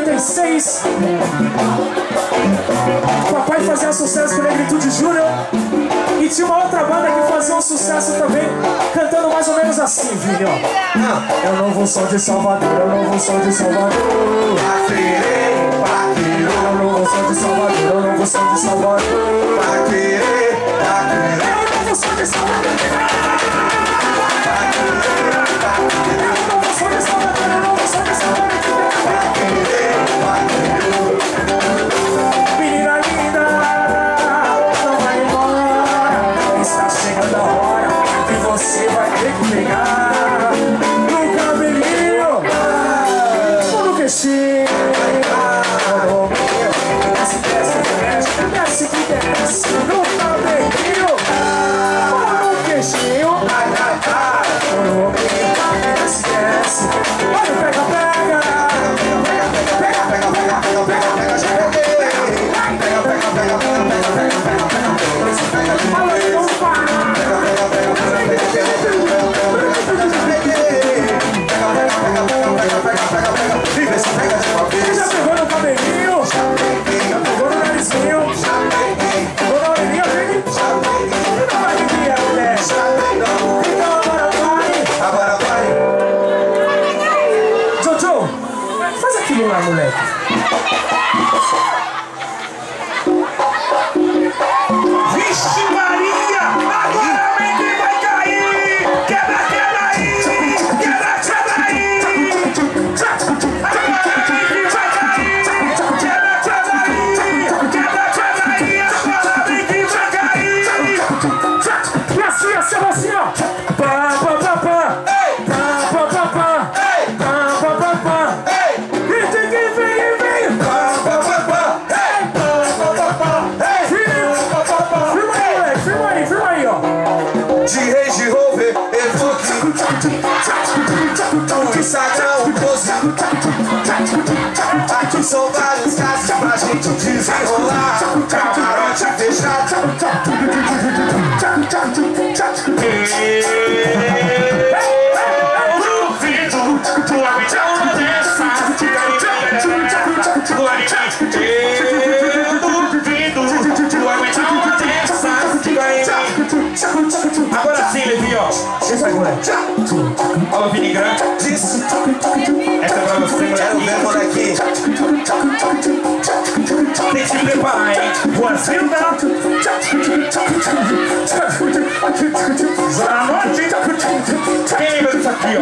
96. O papai fazia sucesso com Negritude Júnior. E tinha uma outra banda que fazia um sucesso também, cantando mais ou menos assim, Vini, ó. Eu não vou Som de Salvador, eu não vou Som de Salvador. Eu não vou Som de Salvador, eu não vou Som de Salvador. Eu não vou Som de Salvador. Menina linda, não vai embora. Está chegando a hora que você vai ter que pegar no cabelinho, no queixinho. Desce, desce, desce, desce, desce no cabelinho, no queixinho. Desce, desce, olha, pega, pega. Já pegou no cabelinho, já pegou no narizinho, pegou na orelhinha dele. Não vai que é, mulher. Então agora vai. Jojo, faz aquilo lá, moleque. Vixe Maria, agora o mente vai cair. Quebra, quebra aí, quebra, quebra aí. Agora o mente vai cair. Quebra, quebra aí, quebra, quebra aí. Agora o mente vai cair. E assim, assim, assim, ó. Pá, pá, pá, pá. Pá, pá, pá, pá. Pá, pá, pá, pá. E tem que vem, vem. Pá, pá, pá, pá. Pá, pá, pá, pá. Filma aí, ó. De Range Rover, Evoque, o Instagram, o post. Aqui são vários casos pra gente desenrolar. Camarote fechado. Duvido, tua mente é uma dessa. Agora sim, Levinho, ó. Olha o Vini Grande. Essa é pra você, moleque. Tem que se preparar, hein? Boa-vinda. Zona Norte. Quem lembra disso aqui, ó?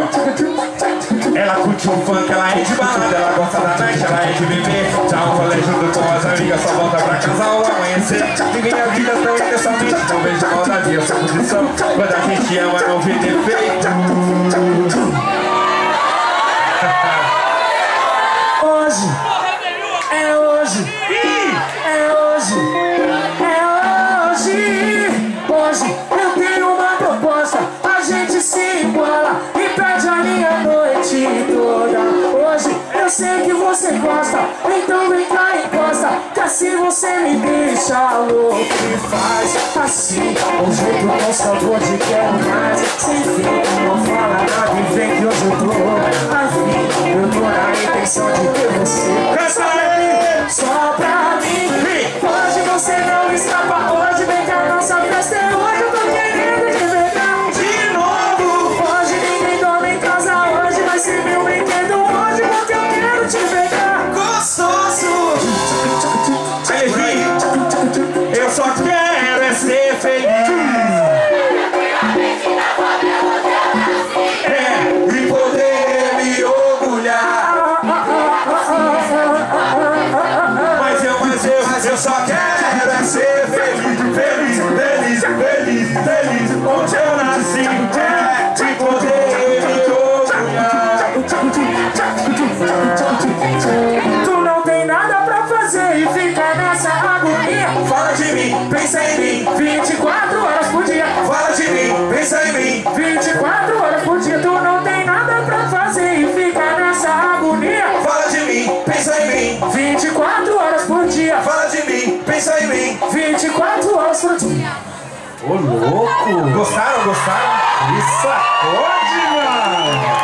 Ela curte o funk, ela é de balada, ela gosta da night, ela é de beber. Já um rolê junto com as amigas, só volta pra casa ao amanhecer. Ninguém a vida tão intensamente, não vejo maldade, essa posição. Quando a gente ama, não vê defeito. Hoje, é hoje, é hoje, é hoje. Hoje eu tenho uma proposta, a gente se embola e perde a minha noite toda. Hoje eu sei que você gosta, então vem cá e encosta, que assim você me deixa louco e faz assim, o jeito com sabor de quero mais. Sem fim, não fala nada e vem que hoje eu tô afim. Eu tô na intenção de ter você. Canta aí! Só pra mim. Hoje você não escapa, hoje vem que a nossa festa é hoje. Eu tô querendo te pegar De novo! hoje. Ninguém dorme em casa hoje, vai ser meu brinquedo hoje, porque eu quero te pegar Gostoso. Levinho, eu só quero é ser feliz. E poder me orgulhar. Mas eu só quero é ser feliz, feliz, feliz, feliz, feliz. Onde eu nasci, de poder me orgulhar. Tu não tem nada pra fazer e fica nessa agonia. Fala de mim, pensa em mim. 24 horas por dia. Fala de mim, pensa em mim. 24 horas por dia. Tu não tem nada pra fazer e fica nessa agonia. Fala de mim, pensa em mim. 24 horas por dia. Fala de mim, pensa em mim. 24 horas por dia. Ô louco! Gostaram? Gostaram? Isso acorde, mano!